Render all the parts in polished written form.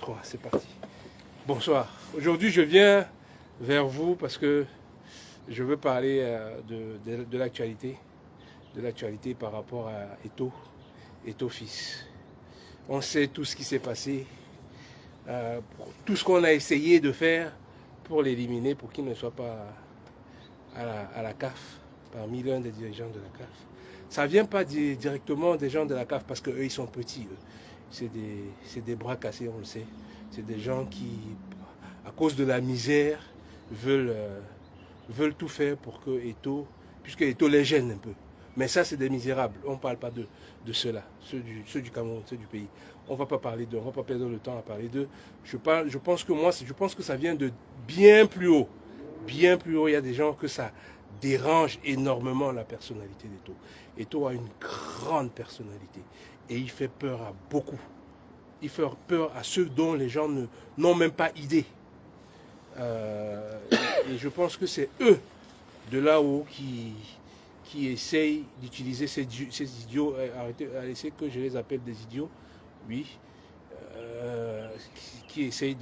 3, c'est parti. Bonsoir. Aujourd'hui, je viens vers vous parce que je veux parler de l'actualité. De l'actualité par rapport à Eto'o fils. On sait tout ce qui s'est passé, tout ce qu'on a essayé de faire pour l'éliminer, pour qu'il ne soit pas à la CAF, parmi l'un des dirigeants de la CAF. Ça ne vient pas directement des gens de la CAF parce qu'eux, ils sont petits. C'est des bras cassés, on le sait. C'est des gens qui, à cause de la misère, veulent tout faire pour que Eto'o, puisque Eto'o les gêne un peu. Mais ça, c'est des misérables. On ne parle pas de ceux-là, ceux du Cameroun, ceux du pays. On ne va pas parler d'eux, on ne va pas perdre le temps à parler d'eux. Je pense que ça vient de bien plus haut. Bien plus haut, il y a des gens que ça dérange énormément la personnalité d'Eto'o. Eto'o a une grande personnalité et il fait peur à beaucoup. Il fait peur à ceux dont les gens n'ont même pas idée. Et je pense que c'est eux de là-haut qui essayent d'utiliser ces idiots, arrêtez, laissez que je les appelle des idiots, oui, qui essayent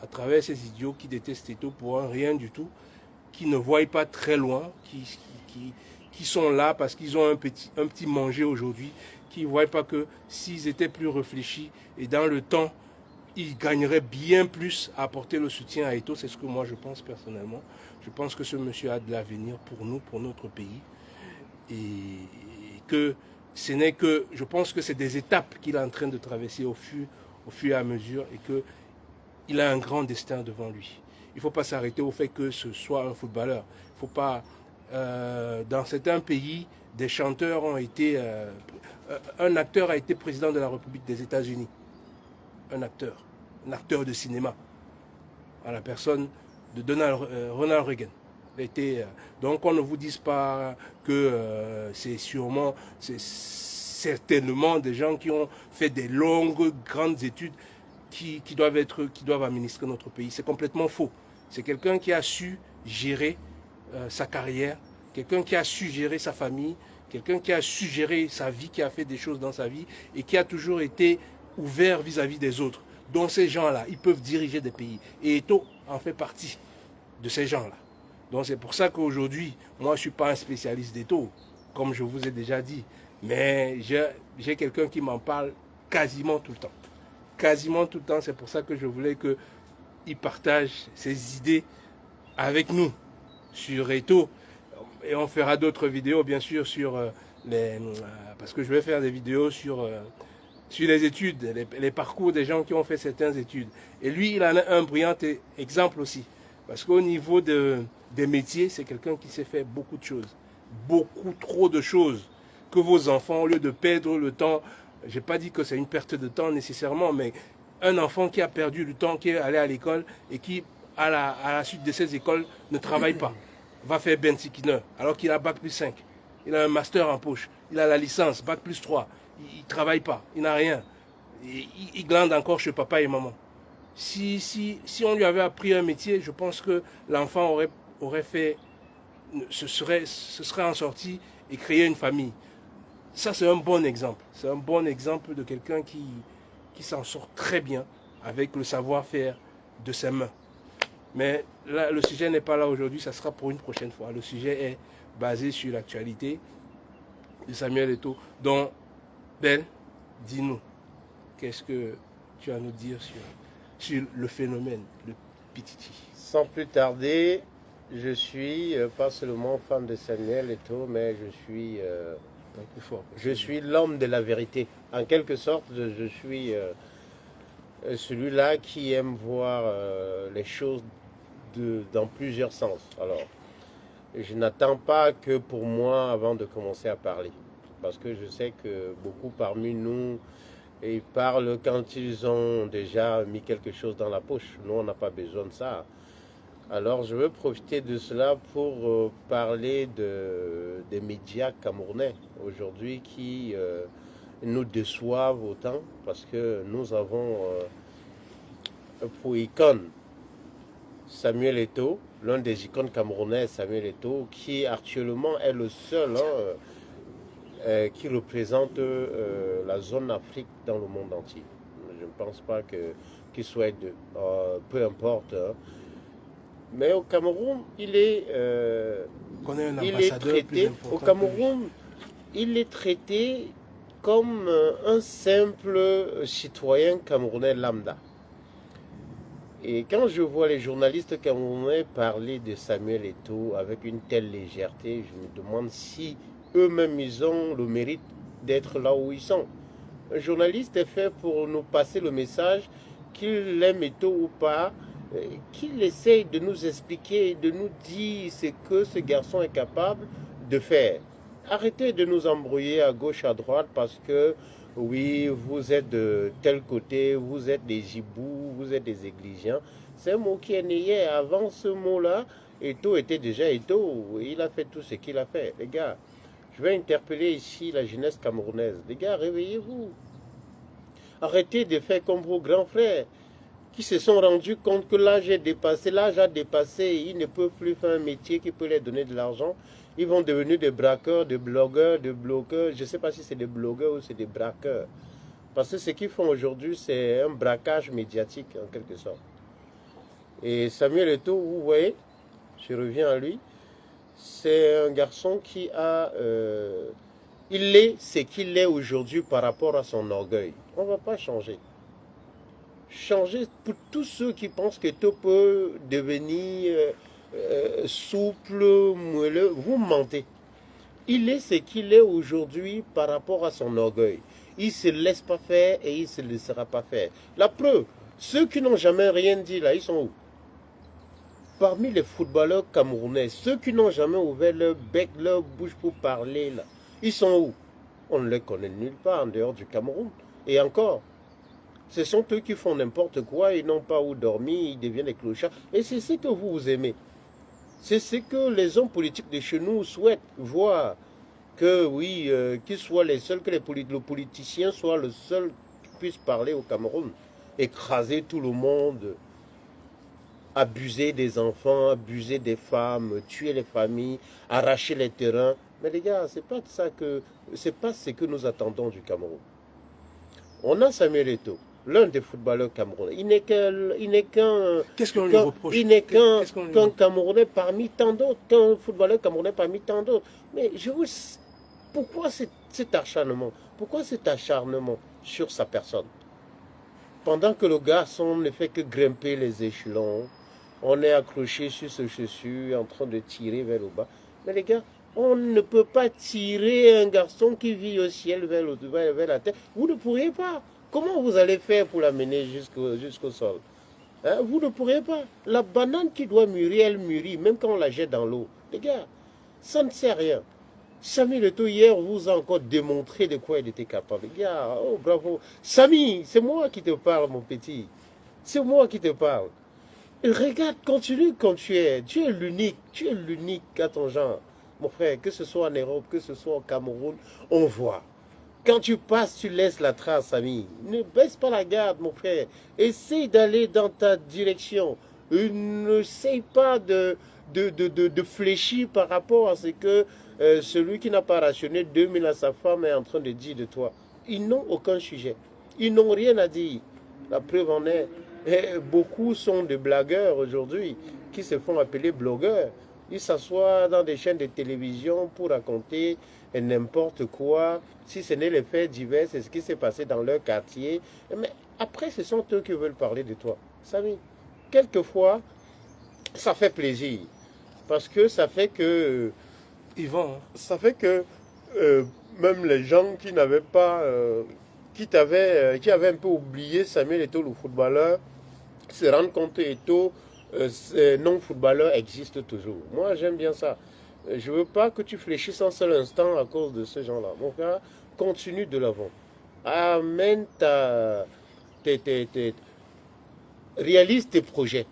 à travers ces idiots qui détestent Eto'o pour un rien du tout, qui ne voient pas très loin, qui sont là parce qu'ils ont un petit manger aujourd'hui, qui ne voient pas que s'ils étaient plus réfléchis et dans le temps, ils gagneraient bien plus à apporter le soutien à Eto'o. C'est ce que moi je pense personnellement. Je pense que ce monsieur a de l'avenir pour nous, pour notre pays. Et que ce n'est que, je pense que c'est des étapes qu'il est en train de traverser au fur et à mesure et qu'il a un grand destin devant lui. Il ne faut pas s'arrêter au fait que ce soit un footballeur. Il faut pas, dans certains pays, des chanteurs ont été, un acteur a été président de la République des États-Unis. Un acteur de cinéma, à la personne de Ronald Reagan. Donc on ne vous dise pas que c'est certainement des gens qui ont fait des longues, grandes études qui doivent administrer notre pays. C'est complètement faux. C'est quelqu'un qui a su gérer sa carrière, quelqu'un qui a su gérer sa famille, quelqu'un qui a su gérer sa vie, qui a fait des choses dans sa vie et qui a toujours été ouvert vis-à-vis des autres. Donc ces gens-là, ils peuvent diriger des pays. Et Eto'o en fait partie de ces gens-là. Donc c'est pour ça qu'aujourd'hui, moi je ne suis pas un spécialiste d'Eto'o, comme je vous ai déjà dit. Mais j'ai quelqu'un qui m'en parle quasiment tout le temps. Quasiment tout le temps, c'est pour ça que je voulais qu'il partage ses idées avec nous sur Eto'o. Et on fera d'autres vidéos, bien sûr, sur parce que je vais faire des vidéos sur les études, les parcours des gens qui ont fait certaines études. Et lui, il en a un brillant exemple aussi. Parce qu'au niveau des métiers, c'est quelqu'un qui sait faire beaucoup de choses. Beaucoup trop de choses. Que vos enfants, au lieu de perdre le temps, je n'ai pas dit que c'est une perte de temps nécessairement, mais un enfant qui a perdu du temps, qui est allé à l'école et qui, à la suite de ces écoles, ne travaille pas, va faire Ben Sikiner, alors qu'il a Bac plus 5. Il a un master en poche. Il a la licence, Bac plus 3. Il ne travaille pas, il n'a rien. Il glande encore chez papa et maman. Si on lui avait appris un métier, je pense que l'enfant aurait fait, se serait en sorti et créé une famille. Ça, c'est un bon exemple. C'est un bon exemple de quelqu'un qui s'en sort très bien avec le savoir-faire de ses mains. Mais là, le sujet n'est pas là aujourd'hui, ça sera pour une prochaine fois. Le sujet est basé sur l'actualité de Samuel Eto'o. Donc, Ben, dis-nous, qu'est-ce que tu as à nous dire sur le phénomène, le Pititi? Sans plus tarder, je suis pas seulement fan de Samuel Eto'o, mais je suis l'homme de la vérité. En quelque sorte, je suis celui-là qui aime voir les choses dans plusieurs sens. Alors, je n'attends pas que pour moi avant de commencer à parler. Parce que je sais que beaucoup parmi nous ils parlent quand ils ont déjà mis quelque chose dans la poche. Nous, on n'a pas besoin de ça. Alors, je veux profiter de cela pour parler des médias camerounais aujourd'hui qui nous déçoivent autant parce que nous avons pour icône Samuel Eto'o, l'un des icônes camerounais, Samuel Eto'o, qui actuellement est le seul qui représente la zone Afrique dans le monde entier. Je ne pense pas qu'il soit peu importe. Hein. Mais au Cameroun, il est traité. Au Cameroun, il est traité comme un simple citoyen camerounais lambda. Et quand je vois les journalistes camerounais parler de Samuel Eto'o avec une telle légèreté, je me demande si eux-mêmes ils ont le mérite d'être là où ils sont. Un journaliste est fait pour nous passer le message qu'il aime Eto'o ou pas, qu'il essaye de nous expliquer, de nous dire ce que ce garçon est capable de faire. Arrêtez de nous embrouiller à gauche, à droite, parce que oui, vous êtes de tel côté, vous êtes des gibous, vous êtes des égligiens. C'est un mot qui est né hier. Avant ce mot-là, Eto'o était déjà Eto'o. Il a fait tout ce qu'il a fait. Les gars, je vais interpeller ici la jeunesse camerounaise. Les gars, réveillez-vous. Arrêtez de faire comme vos grands frères qui se sont rendus compte que l'âge a dépassé, ils ne peuvent plus faire un métier qui peut leur donner de l'argent. Ils vont devenir des braqueurs, des blogueurs, des bloqueurs. Je ne sais pas si c'est des blogueurs ou c'est des braqueurs. Parce que ce qu'ils font aujourd'hui, c'est un braquage médiatique, en quelque sorte. Et Samuel Eto'o, vous voyez, je reviens à lui, c'est un garçon qui a... il est ce qu'il est aujourd'hui par rapport à son orgueil. On ne va pas changer. Changer pour tous ceux qui pensent que tout peut devenir souple, moelleux, vous mentez. Il est ce qu'il est aujourd'hui par rapport à son orgueil. Il ne se laisse pas faire et il ne se laissera pas faire. La preuve, ceux qui n'ont jamais rien dit là, ils sont où? Parmi les footballeurs camerounais, ceux qui n'ont jamais ouvert leur bec, leur bouche pour parler là, ils sont où? On ne les connaît nulle part en dehors du Cameroun. Et encore, ce sont eux qui font n'importe quoi, ils n'ont pas où dormir, ils deviennent des clochards. Et c'est ce que vous aimez. C'est ce que les hommes politiques de chez nous souhaitent voir. Que oui, qu'ils soient les seuls, que le politicien soit le seul qui puisse parler au Cameroun. Écraser tout le monde, abuser des enfants, abuser des femmes, tuer les familles, arracher les terrains. Mais les gars, c'est pas ce que nous attendons du Cameroun. On a Samuel Eto'o, l'un des footballeurs camerounais. Il n'est qu'un Camerounais parmi tant d'autres, qu'un footballeur camerounais parmi tant d'autres. Mais pourquoi cet acharnement? Pourquoi cet acharnement sur sa personne? Pendant que le garçon ne fait que grimper les échelons, on est accroché sur ce chaussure en train de tirer vers le bas. Mais les gars, on ne peut pas tirer un garçon qui vit au ciel vers la terre. Vous ne pourriez pas. Comment vous allez faire pour l'amener jusqu'au sol? Hein? Vous ne pourriez pas. La banane qui doit mûrir, elle mûrit, même quand on la jette dans l'eau. Les gars, ça ne sert à rien. Samuel Eto'o hier vous a encore démontré de quoi il était capable. Les gars, oh bravo. Samy, c'est moi qui te parle, mon petit. C'est moi qui te parle. Et regarde, continue comme tu es. Tu es l'unique à ton genre. Mon frère, que ce soit en Europe, que ce soit au Cameroun, on voit. Quand tu passes, tu laisses la trace, ami. Ne baisse pas la garde, mon frère. Essaye d'aller dans ta direction. N'essaye pas de fléchir par rapport à ce que celui qui n'a pas rationné 2000 à sa femme est en train de dire de toi. Ils n'ont aucun sujet. Ils n'ont rien à dire. La preuve en est, beaucoup sont des blagueurs aujourd'hui qui se font appeler blogueurs. Ils s'assoient dans des chaînes de télévision pour raconter n'importe quoi. Si ce n'est les faits divers, c'est ce qui s'est passé dans leur quartier. Mais après, ce sont eux qui veulent parler de toi. Samy, quelquefois, ça fait plaisir. Parce que ça fait que... Yvan, ça fait que même les gens qui n'avaient pas... qui avaient un peu oublié Samuel Eto'o, le footballeur, se rendent compte que Eto'o, non-footballeur, existe toujours. Moi, j'aime bien ça. Je ne veux pas que tu fléchisses un seul instant à cause de ce genre-là. Mon frère, continue de l'avant. Amène réalise tes projets.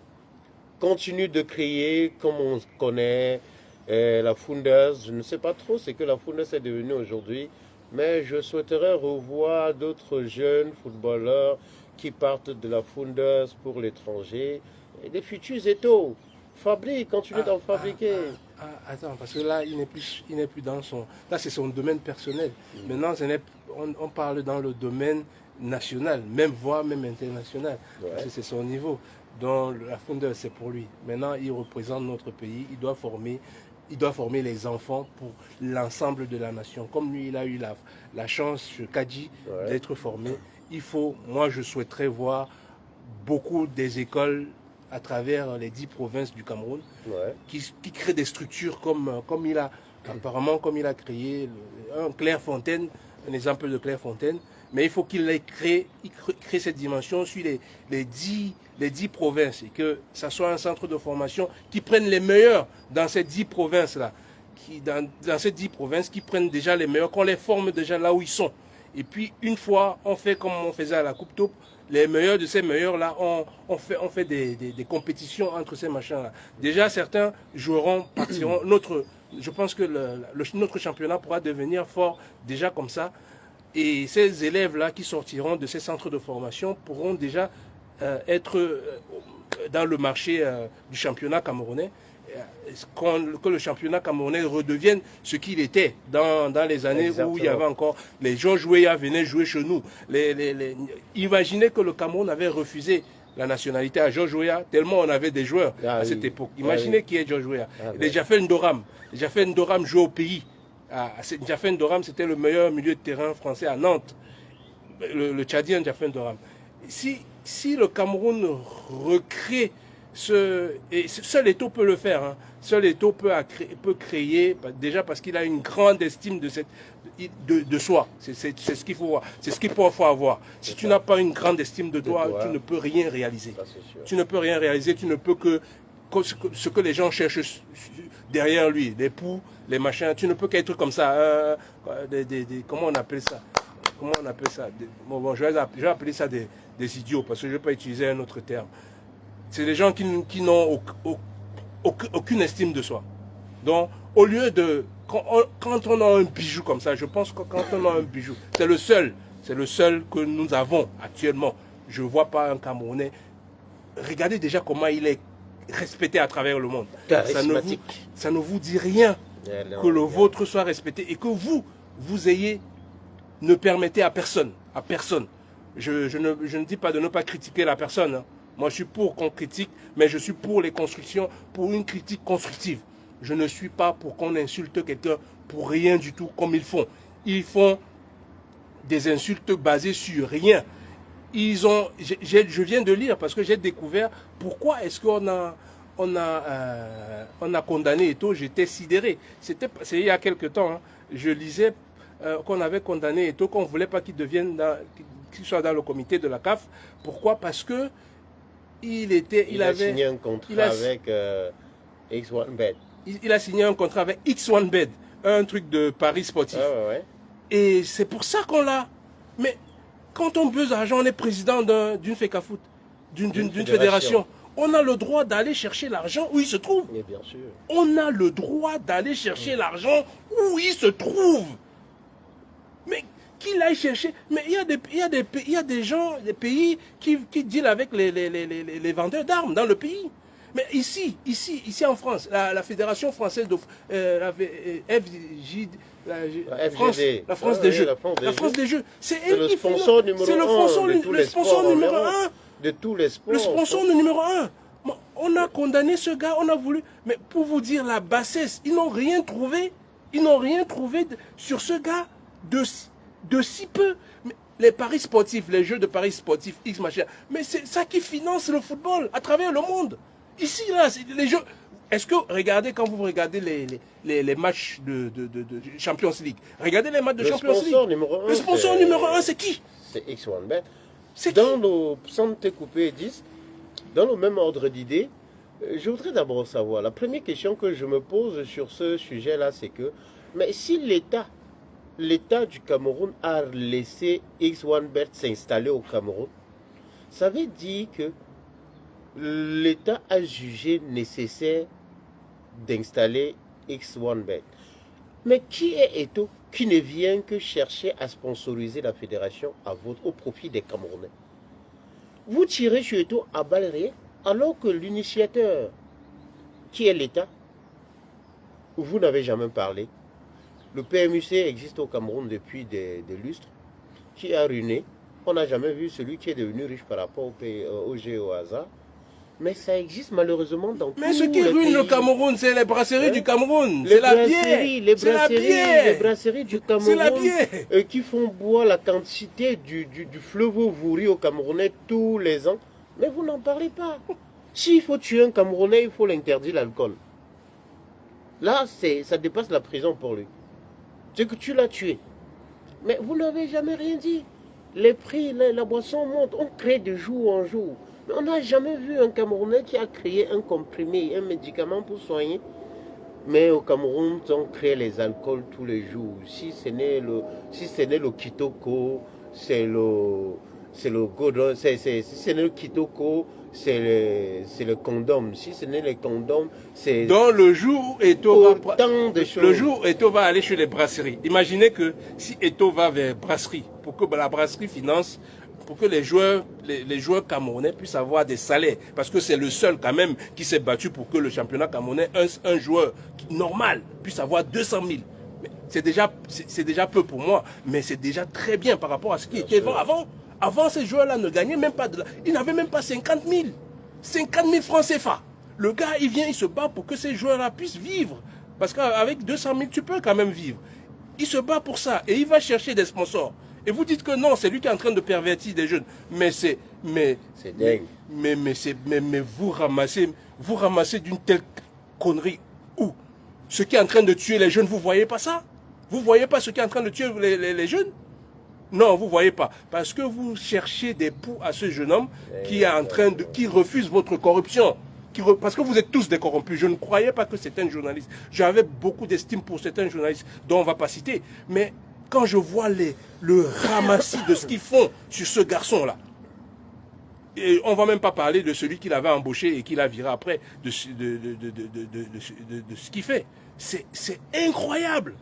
Continue de créer comme on connaît la Founders. Je ne sais pas trop ce que la Founders est devenue aujourd'hui, mais je souhaiterais revoir d'autres jeunes footballeurs qui partent de la Founders pour l'étranger, et des futurs Eto'o. Fabrique, continue d'en fabriquer. Attends, parce que là, il n'est plus dans son... Là, c'est son domaine personnel. Maintenant, on parle dans le domaine national, même voire même international. Ouais. Parce que c'est son niveau. Donc, la fondeur, c'est pour lui. Maintenant, il représente notre pays. Il doit former les enfants pour l'ensemble de la nation. Comme lui, il a eu la chance, Kadji, Ouais. d'être formé. Moi, je souhaiterais voir beaucoup des écoles à travers les 10 provinces du Cameroun, Ouais. qui créent des structures comme il a créé un Clairefontaine, un exemple de Clairefontaine, mais il faut qu'il crée cette dimension sur les 10 provinces et que ça soit un centre de formation qui prenne les meilleurs dans ces 10 provinces-là, dans ces 10 provinces, qui prennent déjà les meilleurs, qu'on les forme déjà là où ils sont. Et puis, une fois, on fait comme on faisait à la Coupe Taupe, les meilleurs de ces meilleurs-là, on fait des compétitions entre ces machins-là. Déjà, certains partiront. Je pense que notre championnat pourra devenir fort déjà comme ça. Et ces élèves-là qui sortiront de ces centres de formation pourront déjà être dans le marché du championnat camerounais. Que le championnat camerounais redevienne ce qu'il était dans les années où il y avait encore les Georges Weah venaient jouer chez nous. Imaginez que le Cameroun avait refusé la nationalité à Georges Weah tellement on avait des joueurs à cette époque. Imaginez qui est Georges Weah. Les Jafet Ndoram jouait au pays. Jafet Ndoram, c'était le meilleur milieu de terrain français à Nantes. Le Tchadien Jafet Ndoram. Si le Cameroun recrée et seul Eto'o peut le faire. Hein. Seul Eto'o peut créer, déjà parce qu'il a une grande estime de soi. C'est ce qu'il faut voir. C'est ce qu'il faut avoir. Si tu n'as pas une grande estime de toi, tu ne peux rien réaliser. Tu ne peux rien réaliser. Tu ne peux que ce que les gens cherchent derrière lui, les poux, les machins. Tu ne peux qu'être comme ça. Comment on appelle ça? Bon, je vais appeler ça des idiots parce que je ne vais pas utiliser un autre terme. C'est des gens qui n'ont aucune estime de soi. Donc, au lieu de... Quand on a un bijou comme ça, je pense que quand on a un bijou, c'est le seul que nous avons actuellement. Je ne vois pas un Camerounais. Regardez déjà comment il est respecté à travers le monde. Ça ne vous dit rien que le vôtre soit respecté et que vous ayez... Ne permettez à personne. Je ne dis pas de ne pas critiquer la personne. Hein. Moi, je suis pour qu'on critique, mais je suis pour les constructions, pour une critique constructive. Je ne suis pas pour qu'on insulte quelqu'un pour rien du tout, comme ils font. Ils font des insultes basées sur rien. Je viens de lire, parce que j'ai découvert pourquoi est-ce qu'on a condamné Eto'o. J'étais sidéré. C'est il y a quelque temps. Hein. Je lisais qu'on avait condamné Eto'o, qu'on ne voulait pas qu'il soit dans le comité de la CAF. Pourquoi? Parce que il a signé un contrat avec X1Bet. Il a signé un contrat avec X1Bet, un truc de paris sportif. Ouais. Et c'est pour ça qu'on l'a. Mais quand on besoin d'argent, on est président d'une FECAFOOT, d'une fédération. On a le droit d'aller chercher l'argent où il se trouve. Mais bien sûr. On a le droit d'aller chercher l'argent où il se trouve. Mais qu'il aille chercher. Mais il y a des gens, des pays qui dealent avec les vendeurs d'armes dans le pays. Mais ici en France, la Fédération française de la France des Jeux. La France des Jeux. C'est le sponsor numéro 1 de tous les sports. Le sponsor numéro 1. On a condamné ce gars, on a voulu. Mais pour vous dire la bassesse, ils n'ont rien trouvé. Sur ce gars de si peu. Mais les paris sportifs, les jeux de paris sportifs, X machin. Mais c'est ça qui finance le football à travers le monde. Ici, là, les jeux. Est-ce que, quand vous regardez les matchs de Champions League, regardez les matchs de Champions League. Le sponsor numéro 1, c'est qui? C'est X1Bet. Sans te couper, 10, dans le même ordre d'idée, je voudrais d'abord savoir, la première question que je me pose sur ce sujet-là, c'est que, mais si l'État du Cameroun a laissé X1Bet s'installer au Cameroun, ça veut dire que l'État a jugé nécessaire d'installer X1Bet. Mais qui est Eto'o qui ne vient que chercher à sponsoriser la fédération au profit des Camerounais? Vous tirez sur Eto'o à balles réelles alors que l'initiateur qui est l'État? Vous n'avez jamais parlé. Le PMUC existe au Cameroun depuis des lustres. Qui a ruiné? On n'a jamais vu celui qui est devenu riche par rapport au jeu au hasard. Mais ça existe malheureusement dans tous les pays. Mais ce qui ruine le Cameroun, c'est les brasseries du Cameroun. C'est la bière. Les brasseries du Cameroun. C'est la bière. Qui font boire la quantité du fleuve Vouri aux Camerounais tous les ans. Mais vous n'en parlez pas. S'il faut tuer un Camerounais, il faut l'interdire l'alcool. Là, ça dépasse la prison pour lui. C'est que tu l'as tué. Mais vous n'avez jamais rien dit. Les prix, la boisson monte. On crée de jour en jour. Mais on n'a jamais vu un Camerounais qui a créé un comprimé, un médicament pour soigner. Mais au Cameroun, on crée les alcools tous les jours. Si ce n'est le Kitoko, c'est le Godon. Si ce n'est le Kitoko, c'est le condom. Si ce n'est le condom, c'est... Dans le jour où Eto'o va aller chez les brasseries, imaginez que si Eto'o va vers brasserie, pour que la brasserie finance, pour que les joueurs camerounais puissent avoir des salaires, parce que c'est le seul quand même qui s'est battu pour que le championnat camerounais, un joueur normal, puisse avoir 200 000. C'est déjà peu pour moi, mais c'est déjà très bien par rapport à ce qui était avant. Avant, ces joueurs-là ne gagnaient même pas ils n'avaient même pas 50 000. 50 000 francs CFA. Le gars, il vient, il se bat pour que ces joueurs-là puissent vivre. Parce qu'avec 200 000, tu peux quand même vivre. Il se bat pour ça et il va chercher des sponsors. Et vous dites que non, c'est lui qui est en train de pervertir des jeunes. Mais c'est dingue. Mais vous ramassez d'une telle connerie où ce qui est en train de tuer les jeunes, vous voyez pas ça? Vous voyez pas ce qui est en train de tuer les jeunes? Non, vous ne voyez pas. Parce que vous cherchez des poux à ce jeune homme qui refuse votre corruption. Parce que vous êtes tous des corrompus. Je ne croyais pas que c'était un journaliste. J'avais beaucoup d'estime pour certains journalistes dont on ne va pas citer. Mais quand je vois le ramassis de ce qu'ils font sur ce garçon-là, et on ne va même pas parler de celui qui l'avait embauché et qui l'a viré après, de ce qu'il fait. C'est incroyable.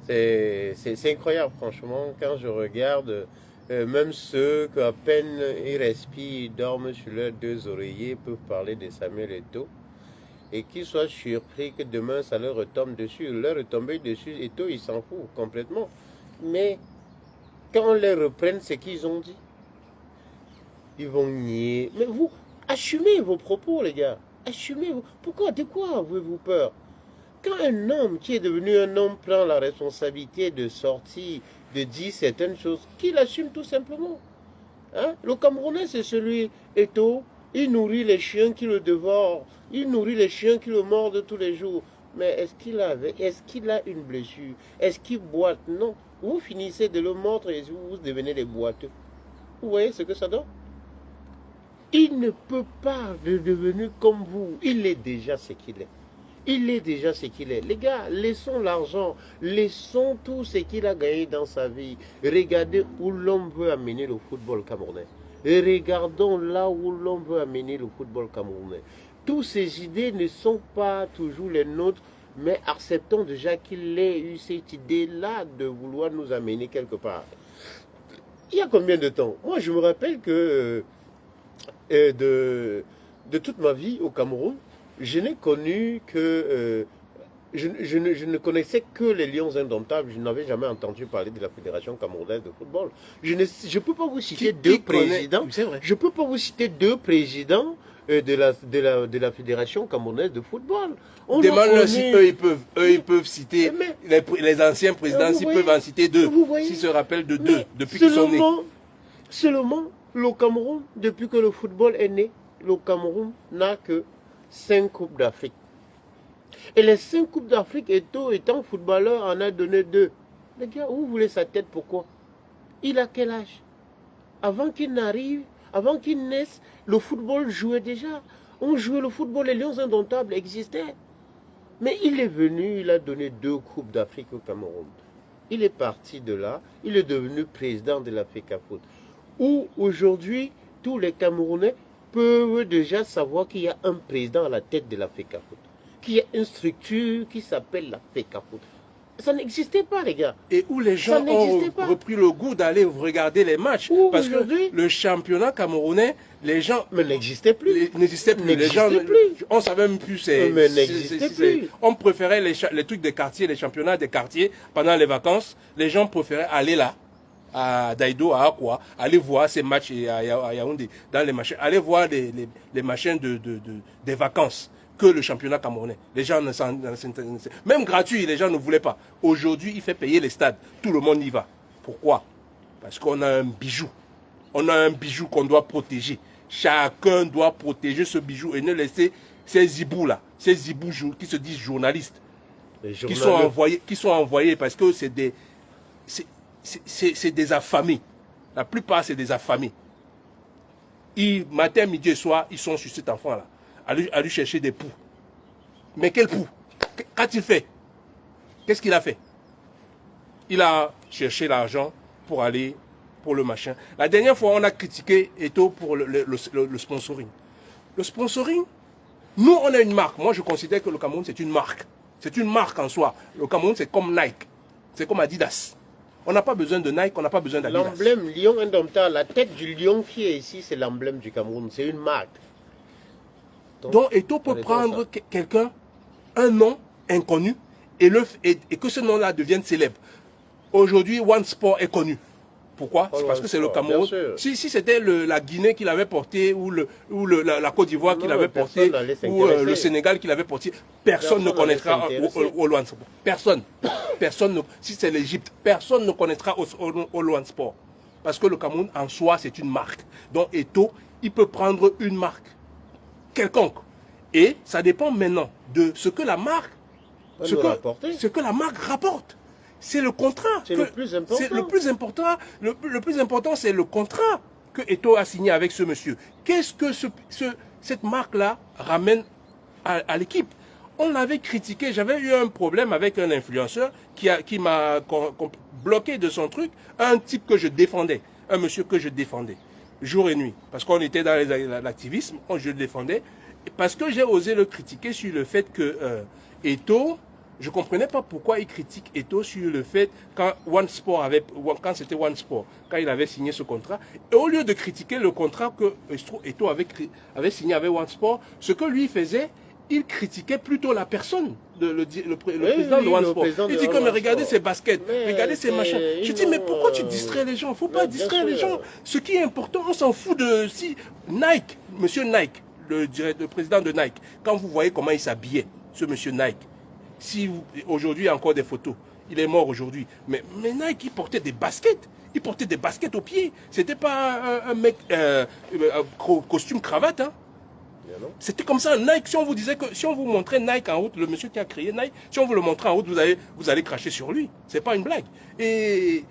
C'est incroyable, franchement, quand je regarde, même ceux qu'à peine ils respirent, ils dorment sur leurs deux oreillers, peuvent parler de Samuel Eto'o, et qu'ils soient surpris que demain ça leur retombe dessus. Leur retomber dessus, Eto'o, ils s'en foutent complètement. Mais quand on les reprenne ce qu'ils ont dit, ils vont nier. Mais vous, assumez vos propos, les gars. Assumez-vous. Pourquoi? De quoi avez-vous peur? Quand un homme qui est devenu un homme prend la responsabilité de sortir, de dire certaines choses, qu'il assume tout simplement. Hein? Le Camerounais, c'est celui, Eto'o, il nourrit les chiens qui le dévorent, il nourrit les chiens qui le mordent tous les jours. Mais est-ce qu'il a une blessure? Est-ce qu'il boite? Non. Vous finissez de le mordre et vous devenez des boiteux. Vous voyez ce que ça donne? Il ne peut pas devenir comme vous. Il est déjà ce qu'il est. Il est déjà ce qu'il est. Les gars, laissons l'argent, laissons tout ce qu'il a gagné dans sa vie. Regardez où l'homme veut amener le football camerounais. Et regardons là où l'homme veut amener le football camerounais. Toutes ces idées ne sont pas toujours les nôtres, mais acceptons déjà qu'il ait eu cette idée-là de vouloir nous amener quelque part. Il y a combien de temps? Moi, je me rappelle que de toute ma vie au Cameroun, je n'ai connu que... je ne connaissais que les Lions Indomptables. Je n'avais jamais entendu parler de la Fédération camerounaise de football. Je ne peux pas vous citer deux présidents. Je ne peux pas vous citer deux présidents de la Fédération camerounaise de football. Demande-leur si eux ils peuvent citer les anciens présidents, s'ils peuvent en citer deux, s'ils se rappellent de deux, depuis qu'ils sont nés. Seulement, le Cameroun, depuis que le football est né, le Cameroun n'a que 5 Coupes d'Afrique. Et les 5 Coupes d'Afrique, Eto'o étant footballeur, en a donné 2. Les gars, où vous voulez sa tête, pourquoi? Il a quel âge? Avant qu'il n'arrive, avant qu'il naisse, le football jouait déjà. On jouait le football, les Lions Indomptables existaient. Mais il est venu, il a donné 2 Coupes d'Afrique au Cameroun. Il est parti de là, il est devenu président de l'Africa Foot. Où aujourd'hui, tous les Camerounais peuvent déjà savoir qu'il y a un président à la tête de l'Africa Foot. Qu'il y a une structure qui s'appelle l'Africa Foot. Ça n'existait pas, les gars. Et où les gens ont repris le goût d'aller regarder les matchs. Parce que le championnat camerounais, les gens... Mais n'existait plus. N'existait plus. Les gens, on ne savait même plus. Mais n'existait plus. On préférait les trucs des quartiers, les championnats des quartiers pendant les vacances. Les gens préféraient aller là, à Daïdo, à Akwa, aller voir ces matchs à Yaoundé, dans les machins, aller voir les machins des vacances que le championnat camerounais. Les gens même gratuit, les gens ne voulaient pas. Aujourd'hui, il fait payer les stades. Tout le monde y va. Pourquoi? Parce qu'on a un bijou. On a un bijou qu'on doit protéger. Chacun doit protéger ce bijou et ne laisser ces zibous là, ces zibous qui se disent journalistes, qui sont envoyés parce que c'est des affamés. La plupart, c'est des affamés. Matin, midi et soir, ils sont sur cet enfant-là, à lui chercher des poux. Mais quel poux? Qu'a-t-il fait? Qu'est-ce qu'il a fait? Il a cherché l'argent pour aller pour le machin. La dernière fois, on a critiqué Eto'o pour le sponsoring. Le sponsoring, nous, on a une marque. Moi, je considère que le Cameroun, c'est une marque. C'est une marque en soi. Le Cameroun, c'est comme Nike. C'est comme Adidas. On n'a pas besoin de Nike, on n'a pas besoin d'Adidas. L'emblème lion indomptable, la tête du lion qui est ici, c'est l'emblème du Cameroun. C'est une marque. Donc Eto'o peut prendre quelqu'un, un nom inconnu, et que ce nom-là devienne célèbre. Aujourd'hui, One Sport est connu. Pourquoi? C'est parce que c'est le Cameroun. Si c'était la Guinée qui l'avait porté, ou la Côte d'Ivoire qui l'avait porté, ou le Sénégal qui l'avait porté, personne ne connaîtra au One Sport. Personne. Si c'est l'Égypte, personne ne connaîtra au One Sport. Parce que le Cameroun, en soi, c'est une marque. Donc Eto'o, il peut prendre une marque quelconque. Et ça dépend maintenant de ce que la marque, rapporte. C'est le contrat. C'est le plus important. C'est le plus important. Le plus important, c'est le contrat que Eto'o a signé avec ce monsieur. Qu'est-ce que cette marque-là ramène à l'équipe? On l'avait critiqué. J'avais eu un problème avec un influenceur qui m'a bloqué de son truc. Un type que je défendais. Un monsieur que je défendais. Jour et nuit. Parce qu'on était dans l'activisme. Je le défendais. Parce que j'ai osé le critiquer sur le fait que Eto'o... Je ne comprenais pas pourquoi il critique Eto'o sur le fait quand c'était One Sport, quand il avait signé ce contrat. Et au lieu de critiquer le contrat que Eto'o avait signé avec One Sport, ce que lui faisait, il critiquait plutôt la personne, le président de One Sport. Il dit comme regardez ses baskets, regardez ses machins. Je dis mais pourquoi tu distrais les gens? Il ne faut pas distraire les gens. Ce qui est important, on s'en fout de si Nike, monsieur Nike, le président de Nike, quand vous voyez comment il s'habillait, ce monsieur Nike. Si aujourd'hui il y a encore des photos, il est mort aujourd'hui. Mais Nike, il portait des baskets. Il portait des baskets aux pieds. C'était pas un mec costume cravate. Hein. C'était comme ça. Nike, si on vous disait que si on vous montrait Nike en route, le monsieur qui a créé Nike, si on vous le montrait en route, vous allez cracher sur lui. C'est pas une blague. Et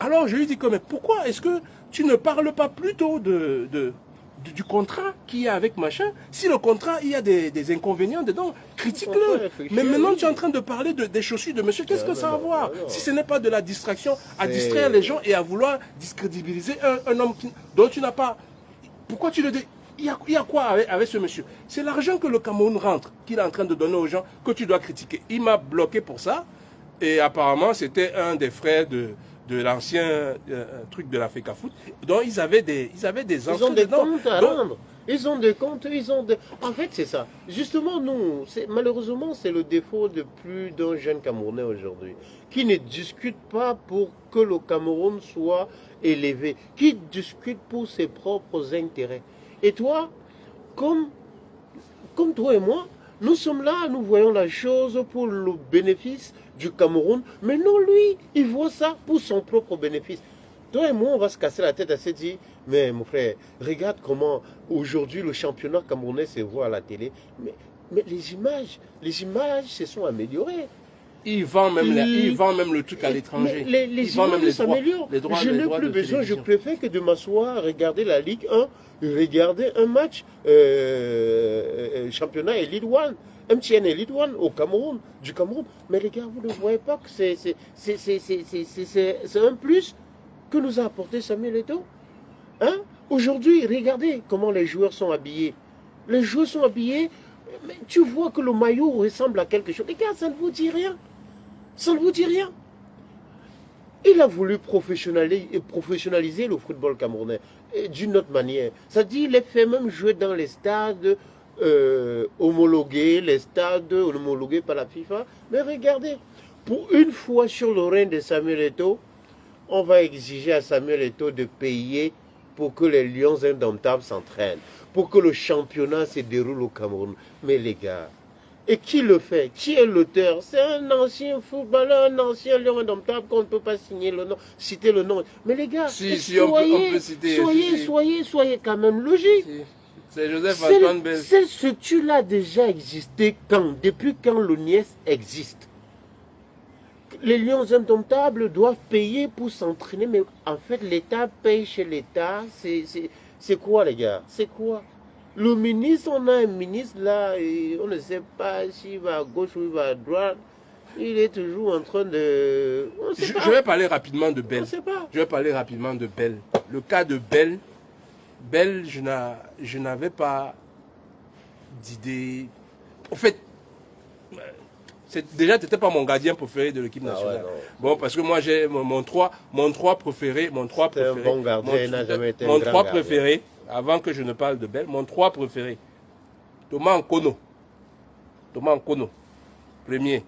alors je lui dis que mais pourquoi est-ce que tu ne parles pas plutôt du contrat qu'il y a avec machin? Si le contrat, il y a des inconvénients dedans, critique-le. Mais maintenant, tu es en train de parler des chaussures de monsieur. Qu'est-ce que ça a à voir? Si ce n'est pas de la distraction, à distraire les gens et à vouloir discrédibiliser un homme dont tu n'as pas... Pourquoi tu le dis? Il y a quoi avec ce monsieur? C'est l'argent que le Cameroun rentre, qu'il est en train de donner aux gens, que tu dois critiquer. Il m'a bloqué pour ça. Et apparemment, c'était un des frères de l'ancien truc de la FECAFOOT. Donc, ils avaient des Ils ont des comptes à rendre. Ils ont des comptes, En fait, c'est ça. Justement, nous, malheureusement, c'est le défaut de plus d'un jeune Camerounais aujourd'hui, qui ne discute pas pour que le Cameroun soit élevé, qui discute pour ses propres intérêts. Et toi, comme toi et moi, nous sommes là, nous voyons la chose pour le bénéfice du Cameroun, mais non, lui, il voit ça pour son propre bénéfice. Toi et moi, on va se casser la tête à se dire, mais mon frère, regarde comment aujourd'hui le championnat camerounais se voit à la télé. Mais les images se sont améliorées. Ils vendent même le truc à l'étranger. Les images s'améliorent. Je n'ai plus besoin, je préfère que de m'asseoir, regarder la Ligue 1, regarder un match championnat Elite One. MTN Elite One au Cameroun, du Cameroun. Mais les gars, vous ne voyez pas que c'est un plus que nous a apporté Samuel Eto'o. Hein? Aujourd'hui, regardez comment les joueurs sont habillés. Les joueurs sont habillés, mais tu vois que le maillot ressemble à quelque chose. Les gars, ça ne vous dit rien. Ça ne vous dit rien. Il a voulu professionnaliser le football camerounais d'une autre manière. Ça dit, il les fait même jouer dans les stades homologués, les stades homologués par la FIFA. Mais regardez, pour une fois sur le règne de Samuel Eto'o, on va exiger à Samuel Eto'o de payer pour que les Lions indomptables s'entraînent, pour que le championnat se déroule au Cameroun. Mais les gars, et qui le fait? Qui est l'auteur? C'est un ancien footballeur, un ancien lion indomptable qu'on ne peut pas signer le nom, citer le nom. Mais les gars, on peut citer, soyez quand même logiques. Si. C'est Joseph-Antoine Bell. Cette structure-là a déjà existé quand? Depuis quand l'ONIES existe? Les lions indomptables doivent payer pour s'entraîner, mais en fait, l'État paye chez l'État. C'est quoi, les gars? C'est quoi? Le ministre, on a un ministre là, et on ne sait pas s'il va à gauche ou il va à droite. Il est toujours en train de... Je vais parler rapidement de Bell. On ne sait pas. Je vais parler rapidement de Bell. Le cas de Bell, je n'avais pas d'idée. En fait, déjà, tu n'étais pas mon gardien préféré de l'équipe nationale. Ouais, bon, parce que moi, j'ai mon 3 préféré. C'est un bon gardien, il n'a jamais été un mon grand 3 gardien. préféré, avant que je ne parle de Bell, mon 3 préféré. Thomas Nkono. Premier.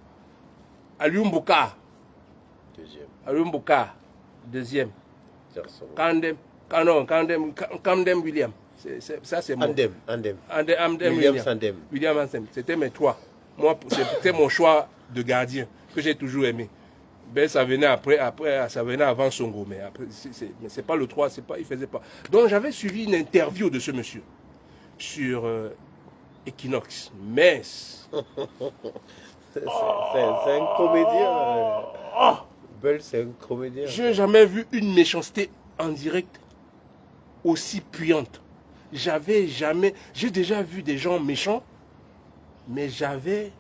Aliou Mbouka. Deuxième. Kandem William. Ça, c'est moi. William Andem. C'était mes 3. Moi, c'était mon choix de gardien que j'ai toujours aimé. Ben, ça venait après, ça venait avant Songo, mais après, c'est pas le 3, il faisait pas. Donc, j'avais suivi une interview de ce monsieur sur Equinox, Metz. C'est un comédien. Bell, c'est un comédien. J'ai jamais vu une méchanceté en direct aussi puante. J'ai déjà vu des gens méchants, mais j'avais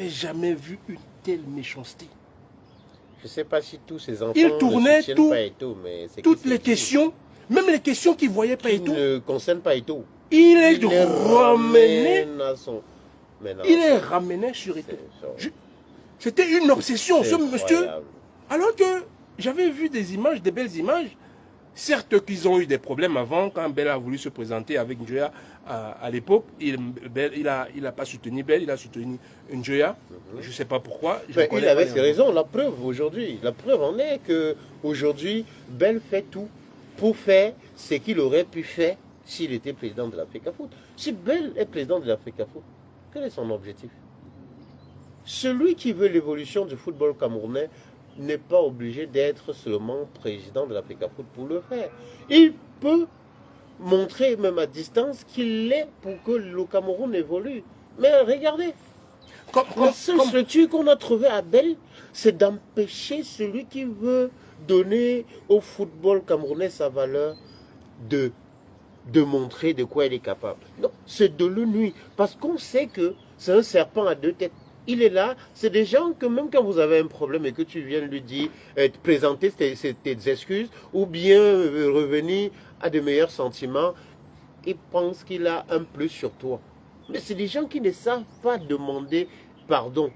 jamais vu une telle méchanceté. Je ne sais pas si tous ces enfants Il tournait toutes les questions, même les questions qu'il ne voyait pas qui Eto'o. ne concernent pas Eto'o. Il les ramenait sur Eto'o. C'était une obsession, ce monsieur. Alors que j'avais vu des images, des belles images. Certes qu'ils ont eu des problèmes avant, quand Bell a voulu se présenter avec Njoya à l'époque, il n'a pas soutenu Bell, il a soutenu Njoya. Je ne sais pas pourquoi. Mais il avait ses raisons, la preuve aujourd'hui. La preuve en est qu'aujourd'hui, Bell fait tout pour faire ce qu'il aurait pu faire s'il était président de l'Africa Foot. Si Bell est président de l'Africa Foot, quel est son objectif? Celui qui veut l'évolution du football camerounais n'est pas obligé d'être seulement président de l'Africa Foot pour le faire. Il peut montrer même à distance qu'il l'est pour que le Cameroun évolue. Mais regardez, la seule structure qu'on a trouvée à Bell, c'est d'empêcher celui qui veut donner au football camerounais sa valeur de montrer de quoi il est capable. Non, c'est de le nuire. Parce qu'on sait que c'est un serpent à deux têtes. Il est là, c'est des gens que même quand vous avez un problème et que tu viens lui dire, te présenter tes excuses ou bien revenir à de meilleurs sentiments, il pense qu'il a un plus sur toi. Mais c'est des gens qui ne savent pas demander pardon.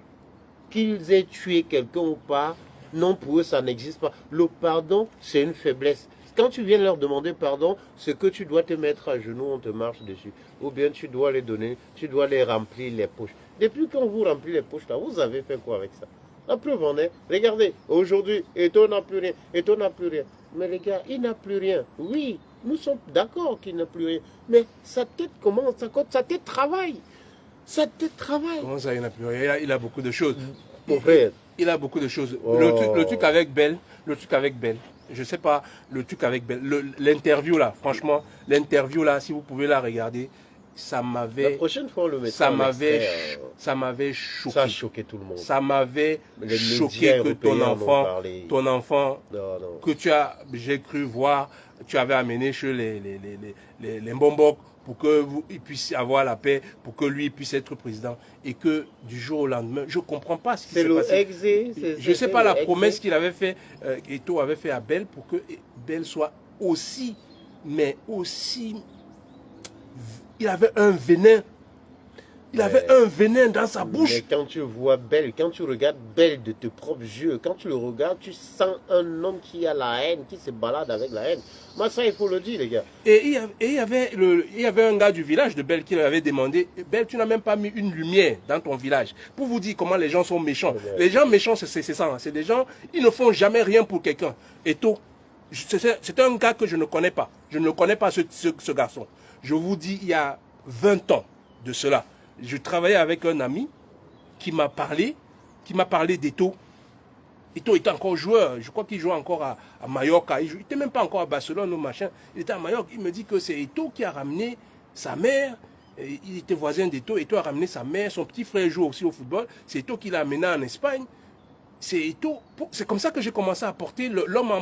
Qu'ils aient tué quelqu'un ou pas, non, pour eux ça n'existe pas. Le pardon, c'est une faiblesse. Quand tu viens leur demander pardon, c'est que tu dois te mettre à genoux, on te marche dessus. Ou bien tu dois les donner, tu dois les remplir les poches. Depuis qu'on vous remplit les poches là, vous avez fait quoi avec ça? La preuve en est, regardez, aujourd'hui, Eto'o n'a plus rien, Eto'o n'a plus rien. Mais les gars, il n'a plus rien. Oui, nous sommes d'accord qu'il n'a plus rien. Mais sa tête commence, sa tête travaille. Sa tête travaille. Comment ça, il n'a plus rien? Il a beaucoup de choses. Mon frère. Il a beaucoup de choses. Oh. Le truc avec Bell, je sais pas, le truc avec Bell, l'interview là, franchement, l'interview là, si vous pouvez la regarder, ça m'avait... La prochaine fois, on le mettra ça m'avait choqué. Ça a choqué tout le monde. Ça m'avait Les choqué médias que ton européens en ont enfant, parlé. Non. que j'ai cru voir, tu avais amené chez les Mbombok pour qu'il puisse avoir la paix, pour que lui puisse être président. Et que du jour au lendemain, je ne comprends pas ce qui s'est passé. Je ne sais pas la promesse qu'il avait fait, Eto'o avait fait à Bell pour que Bell soit aussi, mais aussi... Il avait un venin. Il avait un venin dans sa bouche. Mais quand tu vois Bell, quand tu regardes Bell de tes propres yeux, quand tu le regardes, tu sens un homme qui a la haine, qui se balade avec la haine. Moi, ça, il faut le dire, les gars. Et il y avait un gars du village de Bell qui lui avait demandé, Bell, tu n'as même pas mis une lumière dans ton village pour vous dire comment les gens sont méchants. Les gens méchants, c'est ça. Hein. C'est des gens, ils ne font jamais rien pour quelqu'un. Eto'o, c'est un gars que je ne connais pas. Je ne connais pas ce garçon. Je vous dis, il y a 20 ans de cela, je travaillais avec un ami qui m'a parlé d'Eto'o. Eto'o était encore joueur. Je crois qu'il jouait encore à Mallorca. Il n'était même pas encore à Barcelone ou machin. Il était à Mallorca. Il me dit que c'est Eto'o qui a ramené sa mère. Il était voisin d'Eto'o. Eto'o a ramené sa mère. Son petit frère joue aussi au football. C'est Eto'o qui l'a amené en Espagne. C'est Eto'o. C'est comme ça que j'ai commencé à porter l'homme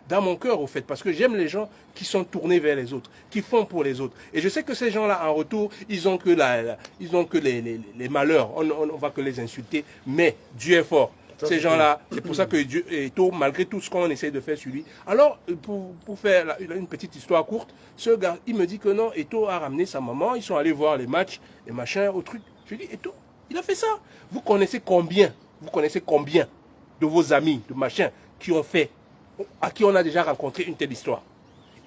dans mon cœur, au fait, parce que j'aime les gens qui sont tournés vers les autres, qui font pour les autres. Et je sais que ces gens-là, en retour, ils ont que les malheurs. On ne va que les insulter, mais Dieu est fort. Ces gens-là, c'est pour ça que Dieu est tôt, malgré tout ce qu'on essaie de faire sur lui. Alors, pour faire une petite histoire courte, ce gars, il me dit que non, Eto'o a ramené sa maman, ils sont allés voir les matchs, les machins, au truc. Je lui dis, Eto'o, il a fait ça. Vous connaissez combien de vos amis, de machins, qui ont fait, à qui on a déjà rencontré une telle histoire.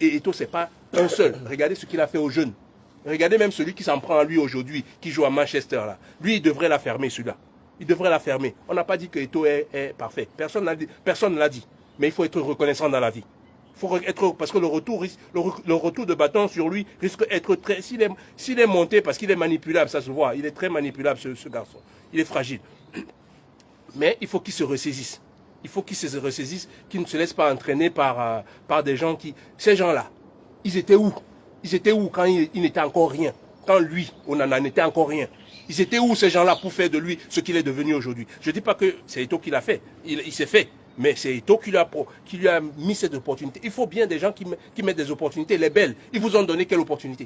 Et Eto'o, c'est pas un seul. Regardez ce qu'il a fait aux jeunes. Regardez même celui qui s'en prend à lui aujourd'hui, qui joue à Manchester là. Lui, il devrait la fermer, celui-là. Il devrait la fermer. On n'a pas dit que Eto'o est parfait. Personne ne l'a dit. Mais il faut être reconnaissant dans la vie. Parce que le retour de bâton sur lui risque d'être très... S'il est monté, parce qu'il est manipulable, ça se voit. Il est très manipulable, ce garçon. Il est fragile. Mais il faut qu'il se ressaisisse. Il faut qu'il se ressaisisse, qu'il ne se laisse pas entraîner par des gens qui... Ces gens-là, ils étaient où? Ils étaient où quand il n'était encore rien? Quand lui, on n'en était encore rien. Ils étaient où ces gens-là pour faire de lui ce qu'il est devenu aujourd'hui? Je ne dis pas que c'est Eto'o qui l'a fait. Il s'est fait. Mais c'est Eto'o qui lui a mis cette opportunité. Il faut bien des gens qui mettent des opportunités. Les belles, ils vous ont donné quelle opportunité?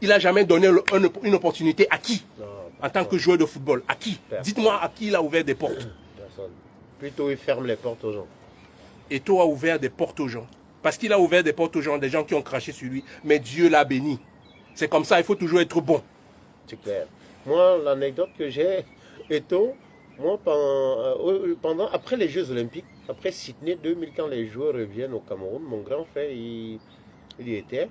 Il n'a jamais donné une opportunité à qui? En tant que joueur de football, à qui? Dites-moi à qui il a ouvert des portes. Personne. Plutôt il ferme les portes aux gens. Eto'o a ouvert des portes aux gens. Parce qu'il a ouvert des portes aux gens, des gens qui ont craché sur lui. Mais Dieu l'a béni. C'est comme ça, il faut toujours être bon. C'est clair. Moi, l'anecdote que j'ai, Eto'o, moi, après les Jeux Olympiques, après Sydney 2000, quand les joueurs reviennent au Cameroun, mon grand frère, il y était.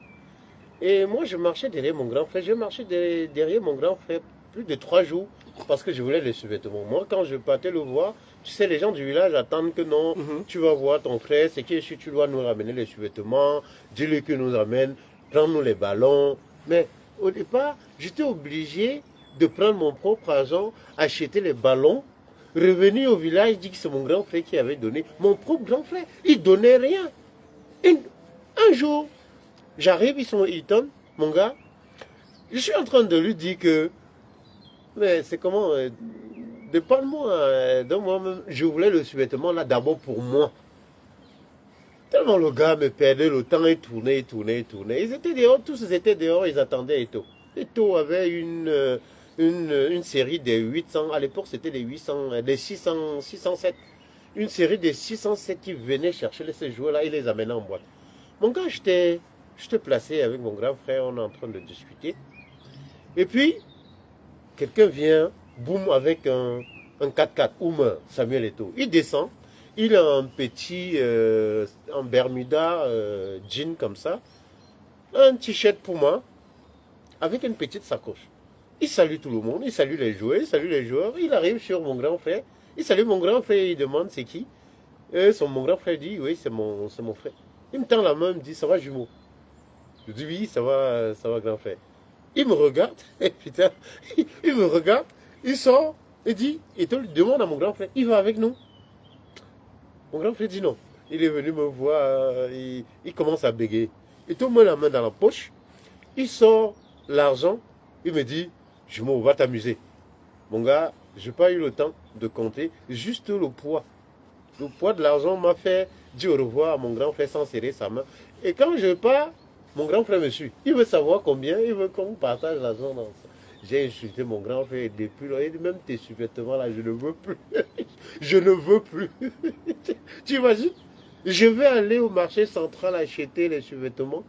Et moi, je marchais derrière mon grand frère. Je marchais derrière mon grand frère plus de 3 jours parce que je voulais les sous-vêtements. Moi, quand je partais le voir, tu sais, les gens du village attendent que non, tu vas voir ton frère, c'est que si tu dois nous ramener les sous-vêtements, dis-lui que nous amène, prends-nous les ballons. Mais au départ, j'étais obligé de prendre mon propre argent, acheter les ballons, revenir au village, dire que c'est mon grand frère qui avait donné. Mon propre grand frère, il donnait rien. Et un jour, j'arrive, ils sont Hilton, mon gars. Je suis en train de lui dire que, mais c'est comment, dépanne-moi, donne-moi, je voulais le sous-vêtement là d'abord pour moi. Tellement le gars me perdait le temps, il tournait. Ils étaient dehors, tous étaient dehors, ils attendaient Eto'o. Eto'o avait une série des 800, à l'époque c'était des 800, des 607. Une série des 607 qui venaient chercher ces joueurs-là, il les amenait en boîte. Mon gars, j'étais placé avec mon grand frère, on est en train de discuter. Et puis, quelqu'un vient, boum, avec un 4x4, Samuel Eto'o. Il descend, il a un petit, en Bermuda, jean comme ça, un t-shirt Puma, avec une petite sacoche. Il salue tout le monde, il salue les joueurs, il arrive sur mon grand frère, il salue mon grand frère, il demande c'est qui. Mon grand frère dit, oui, c'est mon frère. Il me tend la main, il me dit, ça va jumeau? Je dis, oui, ça va grand frère. Il me regarde, et putain, il me regarde, il sort, et dit, et il demande à mon grand frère, il va avec nous? Mon grand frère dit non. Il est venu me voir, il commence à bégayer. Et tout le monde la main dans la poche, il sort l'argent, il me dit, jumeau, va t'amuser. Mon gars, je n'ai pas eu le temps de compter, juste le poids. Le poids de l'argent m'a fait dire au revoir à mon grand frère sans serrer sa main. Et quand je pars, mon grand frère me suit. Il veut savoir combien, il veut qu'on partage l'argent dans ça. J'ai insulté mon grand frère depuis là. Il dit même tes sous-vêtements là, je ne veux plus. Je ne veux plus. Tu imagines? Je vais aller au marché central acheter les sous-vêtements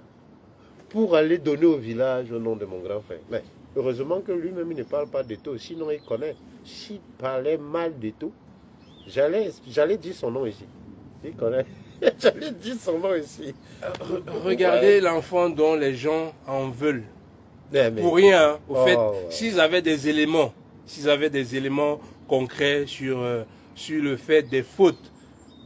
pour aller donner au village au nom de mon grand frère. Mais heureusement que lui-même, il ne parle pas d'Eto, sinon il connaît. S'il parlait mal d'Eto, j'allais dire son nom ici. Il connaît. J'allais dire son nom ici. Regardez l'enfant dont les gens en veulent. Mais, Pour rien, hein. Au fait, ouais. s'ils avaient des éléments concrets sur le fait des fautes,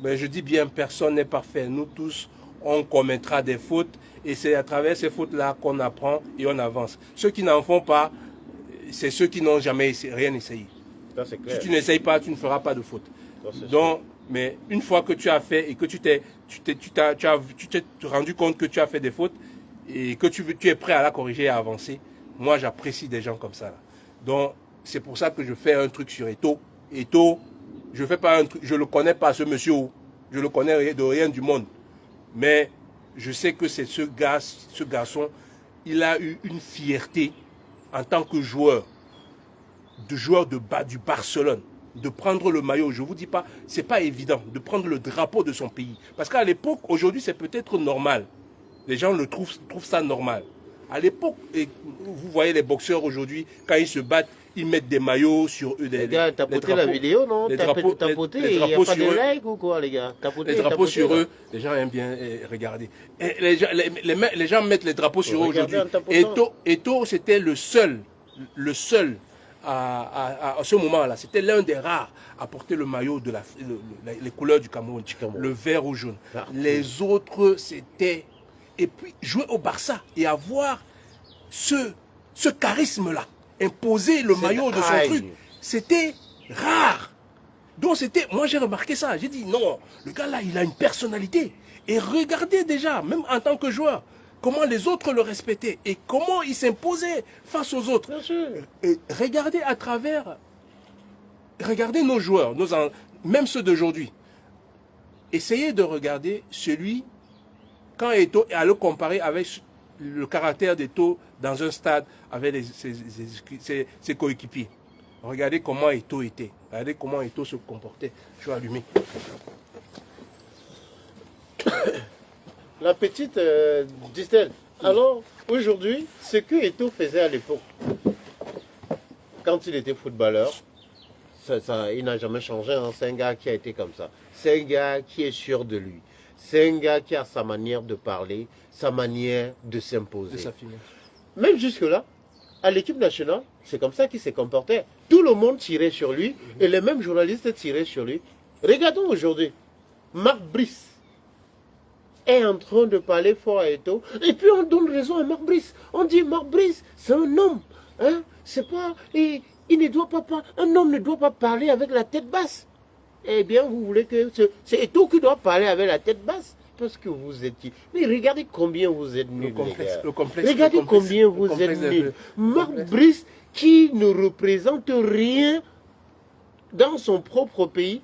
mais je dis bien, personne n'est parfait. Nous tous, on commettra des fautes et c'est à travers ces fautes-là qu'on apprend et on avance. Ceux qui n'en font pas, c'est ceux qui n'ont jamais rien essayé. Ça, c'est clair. Si tu n'essayes pas, tu ne feras pas de faute. Ça, c'est Donc, mais une fois que tu as fait et que tu t'es rendu compte que tu as fait des fautes et que tu es prêt à la corriger et à avancer, moi j'apprécie des gens comme ça. Là. Donc, c'est pour ça que je fais un truc sur Eto. Eto, je fais pas un truc, je le connais pas ce monsieur, je le connais de rien du monde. Mais je sais que c'est ce garçon, il a eu une fierté en tant que joueur du Barcelone, de prendre le maillot. Je ne vous dis pas, c'est pas évident de prendre le drapeau de son pays. Parce qu'à l'époque, aujourd'hui, c'est peut-être normal. Les gens trouvent ça normal. À l'époque, vous voyez les boxeurs aujourd'hui, quand ils se battent, ils mettent des maillots sur eux. Les gars, t'as poté la vidéo, non? T'as poté, il n'y a pas de like ou quoi, les gars? Les drapeaux sur eux, les gens aiment bien regarder. Et les gens mettent les drapeaux sur eux aujourd'hui. Eto, c'était le seul à ce moment-là. C'était l'un des rares à porter le maillot de les couleurs du Cameroun, le vert ou jaune. Les autres, c'était... Et puis, jouer au Barça et avoir ce charisme-là, imposer le maillot de son truc, c'était rare. Donc, moi, j'ai remarqué ça. J'ai dit, non, le gars-là, il a une personnalité. Et regardez déjà, même en tant que joueur, comment les autres le respectaient et comment il s'imposait face aux autres. Bien sûr. Et regardez regardez nos joueurs, même ceux d'aujourd'hui. Essayez de regarder celui, quand Eto, et à le comparer avec le caractère d'Eto dans un stade avec ses coéquipiers. Regardez comment Eto était. Regardez comment Eto se comportait. Je suis allumé. La petite Distel. Alors, aujourd'hui, ce que Eto faisait à l'époque, quand il était footballeur, il n'a jamais changé. Hein. C'est un gars qui a été comme ça. C'est un gars qui est sûr de lui. C'est un gars qui a sa manière de parler, sa manière de s'imposer. Même jusque-là, à l'équipe nationale, c'est comme ça qu'il se comportait. Tout le monde tirait sur lui et les mêmes journalistes tiraient sur lui. Regardons aujourd'hui, Marc Brice est en train de parler fort à Eto et puis on donne raison à Marc Brice. On dit Marc Brice, c'est un homme. Hein? C'est pas, il ne doit pas, un homme ne doit pas parler avec la tête basse. Eh bien, vous voulez que c'est Eto qui doit parler avec la tête basse parce que vous êtes... Mais regardez combien vous êtes nuls, les gars. Regardez combien vous êtes nuls. Marc Brice, qui ne représente rien dans son propre pays,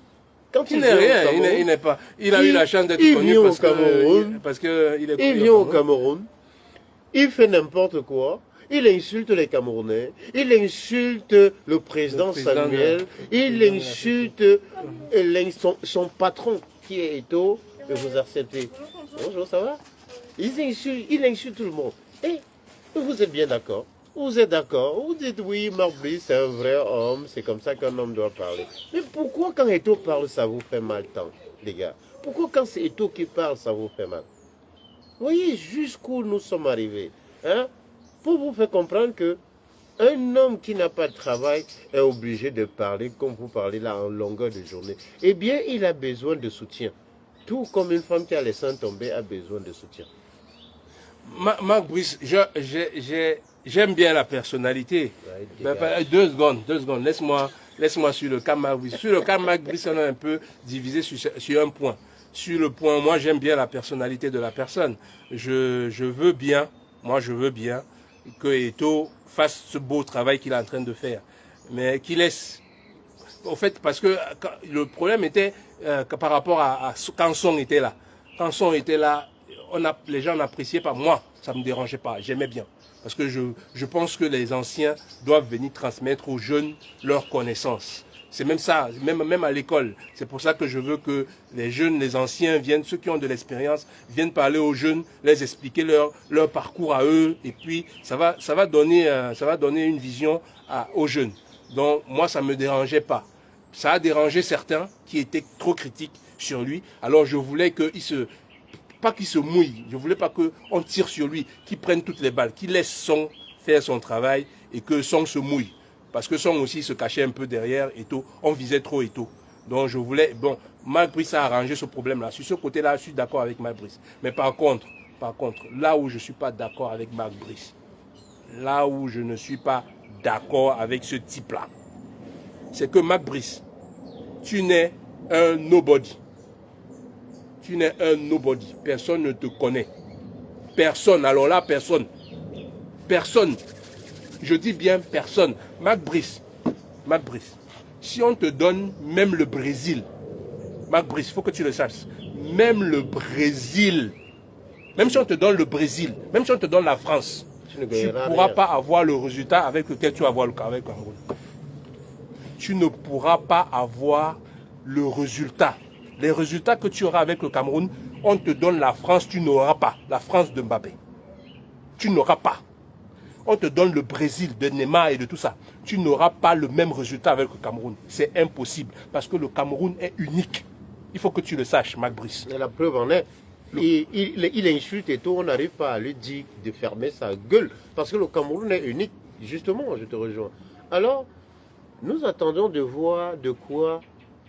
quand il n'est rien, il n'est pas. Il a eu la chance d'être connu parce que il vient au Cameroun, il fait n'importe quoi. Il insulte les Camerounais, il insulte le président Samuel, il insulte son patron qui est Eto, et vous acceptez. Bonjour, ça va? Il insulte tout le monde. Et vous êtes bien d'accord? Vous êtes d'accord? Vous dites oui, Marc Brice, c'est un vrai homme, c'est comme ça qu'un homme doit parler. Mais pourquoi quand Eto parle, ça vous fait mal tant, les gars? Pourquoi quand c'est Eto qui parle, ça vous fait mal? Vous voyez jusqu'où nous sommes arrivés, hein? Pour vous faire comprendre que un homme qui n'a pas de travail est obligé de parler comme vous parlez là en longueur de journée. Eh bien, il a besoin de soutien. Tout comme une femme qui a les seins tombés a besoin de soutien. Marc Brice, j'aime bien la personnalité. Ouais, deux secondes. Laisse-moi sur le cas Marc Brice. Sur le cas Marc Brice, on a un peu divisé sur un point. Sur le point, moi j'aime bien la personnalité de la personne. Je veux bien que Eto fasse ce beau travail qu'il est en train de faire. Mais qu'il laisse. Au fait, parce que le problème était que par rapport à quand Son était là. Quand Son était là, les gens n'appréciaient pas. Moi, ça ne me dérangeait pas. J'aimais bien. Parce que je pense que les anciens doivent venir transmettre aux jeunes leurs connaissances. C'est même ça, même à l'école. C'est pour ça que je veux que les jeunes, les anciens viennent, ceux qui ont de l'expérience, viennent parler aux jeunes, les expliquer leur parcours à eux. Et puis, ça va donner une vision aux jeunes. Donc, moi, ça ne me dérangeait pas. Ça a dérangé certains qui étaient trop critiques sur lui. Alors, je voulais pas qu'il se mouille. Je voulais pas qu'on tire sur lui, qu'il prenne toutes les balles, qu'il laisse Song faire son travail et que Song se mouille. Parce que Song aussi se cachait un peu derrière Eto'o. On visait trop Eto'o. Donc je voulais... Bon, Marc Brice a arrangé ce problème-là. Sur ce côté-là, je suis d'accord avec Marc Brice. Mais par contre, là où je ne suis pas d'accord avec Marc Brice, là où je ne suis pas d'accord avec ce type-là, c'est que Marc Brice, tu n'es un nobody. Tu n'es un nobody. Personne ne te connaît. Personne. Alors là, personne. Personne. Je dis bien personne. Marc Brice, si on te donne même le Brésil, Marc Brice, il faut que tu le saches, même le Brésil, même si on te donne le Brésil, même si on te donne la France, tu ne pourras pas avoir le résultat avec lequel tu vas avoir le Cameroun. Tu ne pourras pas avoir le résultat. Les résultats que tu auras avec le Cameroun, on te donne la France, tu n'auras pas. La France de Mbappé. Tu n'auras pas. On te donne le Brésil de Neymar et de tout ça. Tu n'auras pas le même résultat avec le Cameroun. C'est impossible. Parce que le Cameroun est unique. Il faut que tu le saches, Marc Brice. Et la preuve en est, il insulte et tout, on n'arrive pas à lui dire de fermer sa gueule. Parce que le Cameroun est unique. Justement, je te rejoins. Alors, nous attendons de voir de quoi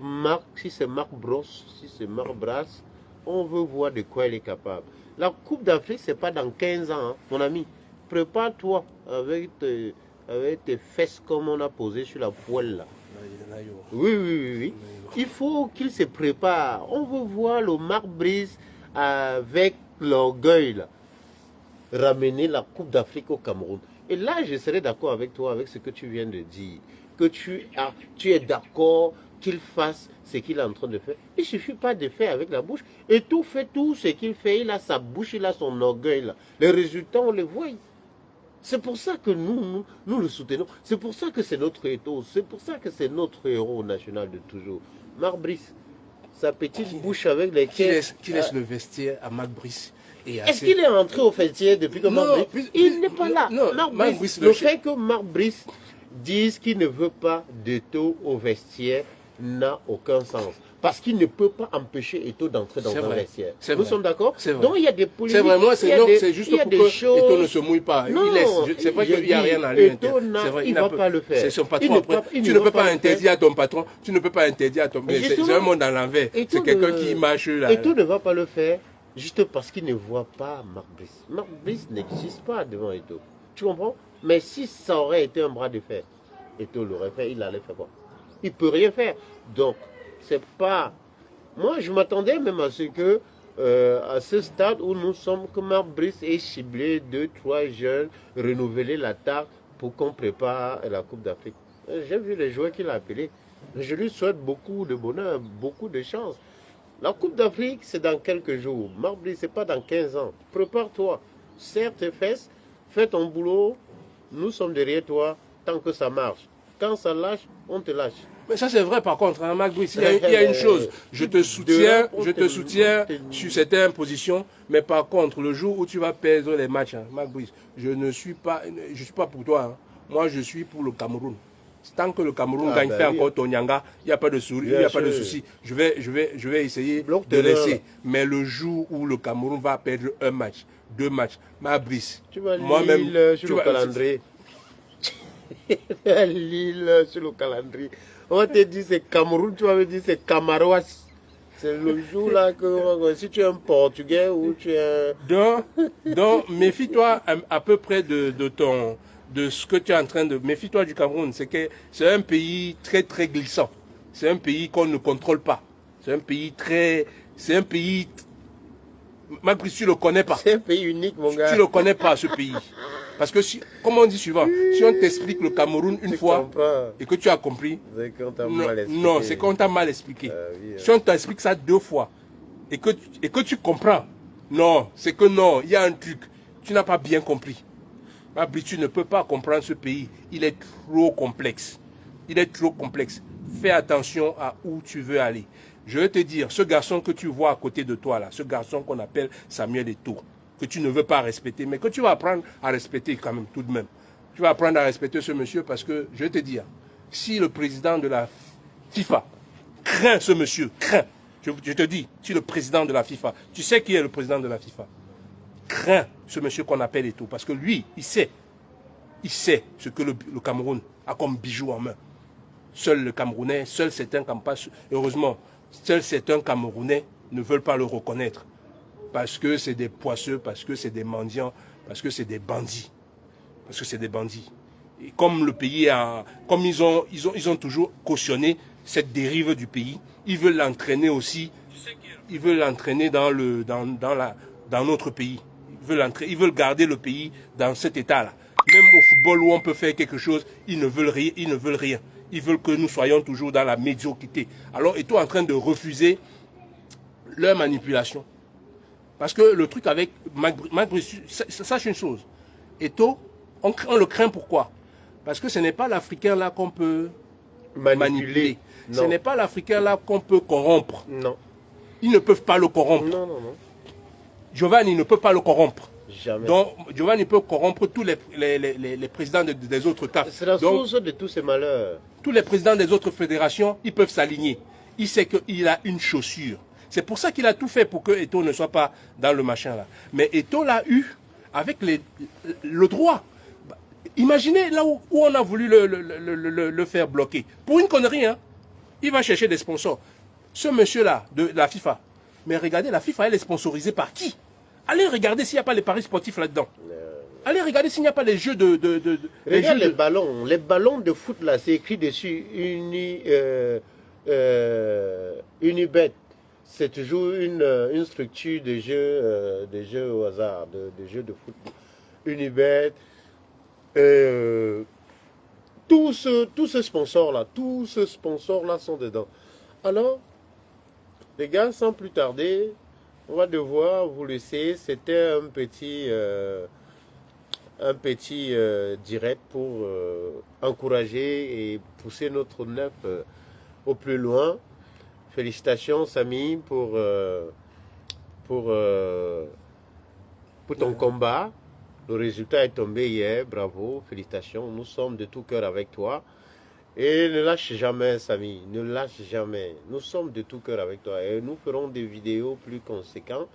Marc, si c'est Marc Brosse, si c'est Marc Brasse, on veut voir de quoi il est capable. La Coupe d'Afrique, ce n'est pas dans 15 ans, hein, mon ami. Prépare-toi avec tes fesses comme on a posé sur la poêle là. Oui. Il faut qu'il se prépare. On veut voir le Marc Brice avec l'orgueil là, ramener la Coupe d'Afrique au Cameroun. Et là, je serai d'accord avec toi, avec ce que tu viens de dire. Que tu es d'accord qu'il fasse ce qu'il est en train de faire. Il ne suffit pas de faire avec la bouche. Et tout fait tout ce qu'il fait. Il a sa bouche, il a son orgueil là. Les résultats, on les voit. C'est pour ça que nous le soutenons. C'est pour ça que c'est notre héros. C'est pour ça que c'est notre héros national de toujours. Marc Brice, sa petite bouche avec les qui laisse le vestiaire à Marc Brice. Est-ce qu'il est rentré au vestiaire depuis que Marc Brice... Il n'est pas là. Non, Marc Brice, le fait que Marc Brice dise qu'il ne veut pas d'Eto'o au vestiaire n'a aucun sens. Parce qu'il ne peut pas empêcher Eto'o d'entrer dans un vestiaire. Nous sommes d'accord? Donc il y a des polémiques. C'est vrai, moi, c'est juste pour que Eto'o ne se mouille pas. Non, c'est vrai qu'il n'y a rien à lui. Il ne va pas le faire. C'est son patron après. Tu ne peux pas interdire à ton patron. Tu ne peux pas interdire à ton... C'est un monde à l'envers. C'est quelqu'un qui marche là. Eto'o ne va pas le faire juste parce qu'il ne voit pas Marc Brice. Marc Brice n'existe pas devant Eto'o. Tu comprends? Mais si ça aurait été un bras de fer, Eto'o l'aurait fait, il allait faire quoi? Il ne peut rien faire. Donc, c'est pas... Moi, je m'attendais même à ce que, à ce stade où nous sommes, que Marc Brice ait ciblé 2-3 jeunes, renouveler l'attaque pour qu'on prépare la Coupe d'Afrique. J'ai vu les joueurs qu'il a appelés. Je lui souhaite beaucoup de bonheur, beaucoup de chance. La Coupe d'Afrique, c'est dans quelques jours. Marc Brice, c'est pas dans 15 ans. Prépare-toi. Serre tes fesses, fais ton boulot. Nous sommes derrière toi tant que ça marche. Quand ça lâche, on te lâche. Mais ça c'est vrai par contre, hein, Marc Brice, il y a une chose, je te soutiens sur certaines positions, mais par contre, le jour où tu vas perdre les matchs, hein, Marc Brice, je ne suis pas pour toi, hein. Moi je suis pour le Cameroun. Tant que le Cameroun gagne, fait encore Tonyanga, il n'y a pas de souci, il n'y a pas de souci. Je vais essayer de laisser. Mais le jour où le Cameroun va perdre un match, 2 matchs, Marc Brice, moi-même, sur le calendrier. Lille sur le calendrier. On te dit c'est Cameroun, tu vas me dire c'est Camaroas. C'est le jour là que si tu es un Portugais ou tu es Donc méfie-toi à peu près de ce que tu es en train de... Méfie-toi du Cameroun, c'est un pays très très glissant. C'est un pays qu'on ne contrôle pas. C'est un pays Marc Brice, tu ne le connais pas. C'est un pays unique, mon gars. Tu ne le connais pas, ce pays. Parce que, comme on dit souvent, si on t'explique le Cameroun une fois et que tu as compris, non, c'est qu'on t'a mal expliqué. Si on t'explique ça 2 fois et que tu comprends, non, c'est que non, il y a un truc, tu n'as pas bien compris. Marc Brice, tu ne peux pas comprendre ce pays. Il est trop complexe. Il est trop complexe. fais attention à où tu veux aller. Je vais te dire, ce garçon que tu vois à côté de toi, là, ce garçon qu'on appelle Samuel Eto'o, que tu ne veux pas respecter, mais que tu vas apprendre à respecter quand même, tout de même. Tu vas apprendre à respecter ce monsieur parce que, je vais te dire, si le président de la FIFA craint ce monsieur, craint, je te dis, si le président de la FIFA, tu sais qui est le président de la FIFA, craint ce monsieur qu'on appelle Eto'o, parce que lui, il sait ce que le Cameroun a comme bijou en main. Seul le Camerounais, seul certains, heureusement, seuls certains Camerounais ne veulent pas le reconnaître. Parce que c'est des poisseux, parce que c'est des mendiants, parce que c'est des bandits. Parce que c'est des bandits. Et comme le pays a, comme ils ont toujours cautionné cette dérive du pays, ils veulent l'entraîner aussi, ils veulent l'entraîner dans notre pays. Ils veulent garder le pays dans cet état-là. Même au football où on peut faire quelque chose, ils ne veulent rien. Ils veulent que nous soyons toujours dans la médiocrité. Alors, Eto'o est en train de refuser leur manipulation. Parce que le truc avec Magbrissu, sache une chose. Eto'o, on le craint pourquoi? Parce que ce n'est pas l'Africain là qu'on peut manipuler. Ce n'est pas l'Africain là qu'on peut corrompre. Non. Ils ne peuvent pas le corrompre. Non. Giovanni ne peut pas le corrompre. Jamais. Donc, Giovanni peut corrompre tous les présidents des autres CAF. C'est la source de tous ces malheurs. Tous les présidents des autres fédérations, ils peuvent s'aligner. Il sait qu'il a une chaussure. C'est pour ça qu'il a tout fait pour que Eto'o ne soit pas dans le machin là. Mais Eto'o l'a eu avec le droit. Imaginez là où on a voulu le faire bloquer. Pour une connerie, hein. Il va chercher des sponsors. Ce monsieur-là, de la FIFA. Mais regardez, la FIFA, elle est sponsorisée par qui? Allez regarder s'il n'y a pas les paris sportifs là-dedans. Allez regarder s'il n'y a pas les jeux Regarde les ballons. Les ballons de foot, là, c'est écrit dessus Unibet. C'est toujours une structure de jeux au hasard, de jeux de foot. Unibet. Tous ces sponsors-là sont dedans. Alors, les gars, sans plus tarder, on va devoir vous laisser. C'était un petit direct pour encourager et pousser notre neuf au plus loin. Félicitations, Samy, pour ton combat. Le résultat est tombé hier, bravo, félicitations. Nous sommes de tout cœur avec toi. Et ne lâche jamais, Samy, ne lâche jamais. Nous sommes de tout cœur avec toi. Et nous ferons des vidéos plus conséquentes,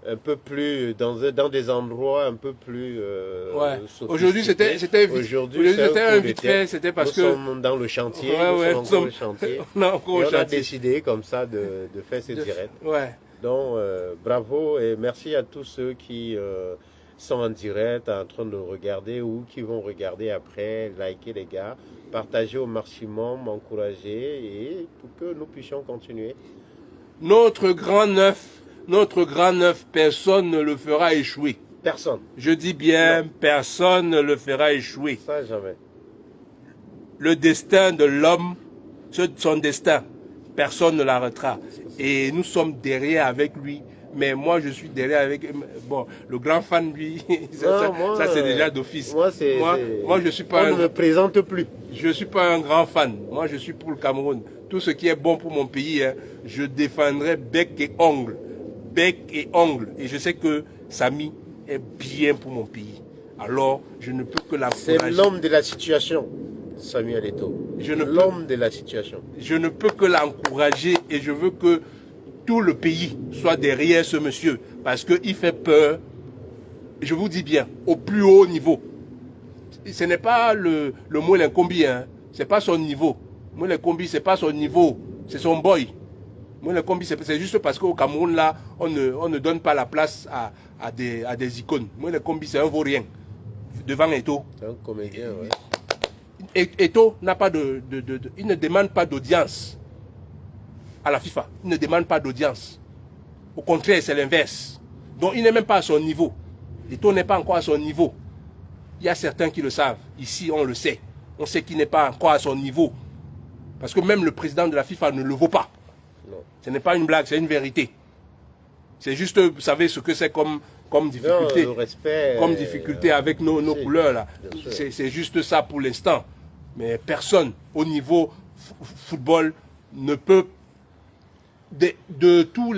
un peu plus dans des endroits un peu plus ouais. Aujourd'hui c'était un vite fait, c'était parce que nous sommes dans le chantier, nous sommes encore le chantier. On a décidé comme ça de faire ce direct. Ouais. Donc bravo et merci à tous ceux qui sont en direct, en train de regarder ou qui vont regarder après, liker les gars, partager au maximum, encourager et pour que nous puissions continuer. Notre grand neuf, personne ne le fera échouer. Personne. Je dis bien, non. Personne ne le fera échouer. Ça, jamais. Le destin de l'homme, son destin, personne ne l'arrêtera. Et nous sommes derrière avec lui. Mais moi, je suis derrière avec... Bon, le grand fan, lui, ça c'est déjà d'office. Moi, je suis pas... On ne me présente plus. Je ne suis pas un grand fan. Moi, je suis pour le Cameroun. Tout ce qui est bon pour mon pays, hein, je défendrai bec et ongle. Bec et ongle. Et je sais que Samy est bien pour mon pays. Alors, je ne peux que l'encourager. C'est l'homme de la situation, Samuel Eto'o. L'homme de la situation. Je ne peux que l'encourager et je veux que tout le pays soit derrière ce monsieur. Parce qu'il fait peur, je vous dis bien, au plus haut niveau. Ce n'est pas le Moulin Kombi, hein. Ce n'est pas son niveau. Moulin Kombi, ce n'est pas son niveau. C'est son boy. Moulin Kombi, c'est juste parce qu'au Cameroun, là, on ne donne pas la place à des icônes. Moulin Kombi, c'est un vaurien. Devant Eto'o. C'est un comédien, ouais. Eto'o n'a pas il ne demande pas d'audience à la FIFA. Il ne demande pas d'audience. Au contraire, c'est l'inverse. Donc, il n'est même pas à son niveau. Eto'o n'est pas encore à son niveau. Il y a certains qui le savent. Ici, on le sait. On sait qu'il n'est pas encore à son niveau. Parce que même le président de la FIFA ne le vaut pas. Non. Ce n'est pas une blague, c'est une vérité. C'est juste, vous savez ce que c'est comme difficulté. Non, le respect, comme difficulté avec nos couleurs là. C'est juste ça pour l'instant. Mais personne au niveau football ne peut, de toutes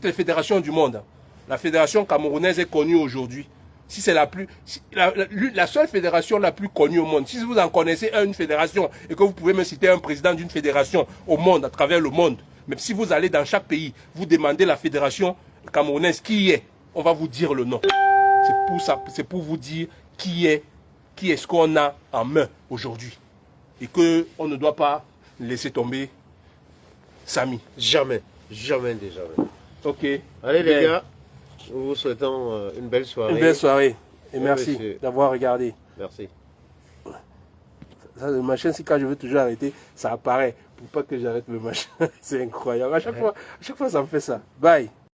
les fédérations du monde, la fédération camerounaise est connue aujourd'hui. Si c'est la seule fédération la plus connue au monde, si vous en connaissez une fédération et que vous pouvez me citer un président d'une fédération au monde, à travers le monde, même si vous allez dans chaque pays, vous demandez la fédération camerounaise qui est, on va vous dire le nom. C'est pour vous dire qui est ce qu'on a en main aujourd'hui. Et qu'on ne doit pas laisser tomber Samy. Jamais, jamais, jamais. Ok. Allez les gars, nous vous souhaitons une belle soirée. Une belle soirée. Et Oui, merci monsieur. d'avoir regardé. Merci. Ça, le machin, si quand je veux toujours arrêter, ça apparaît. Pour pas que j'arrête le machin. C'est incroyable. À chaque fois, ça me fait ça. Bye.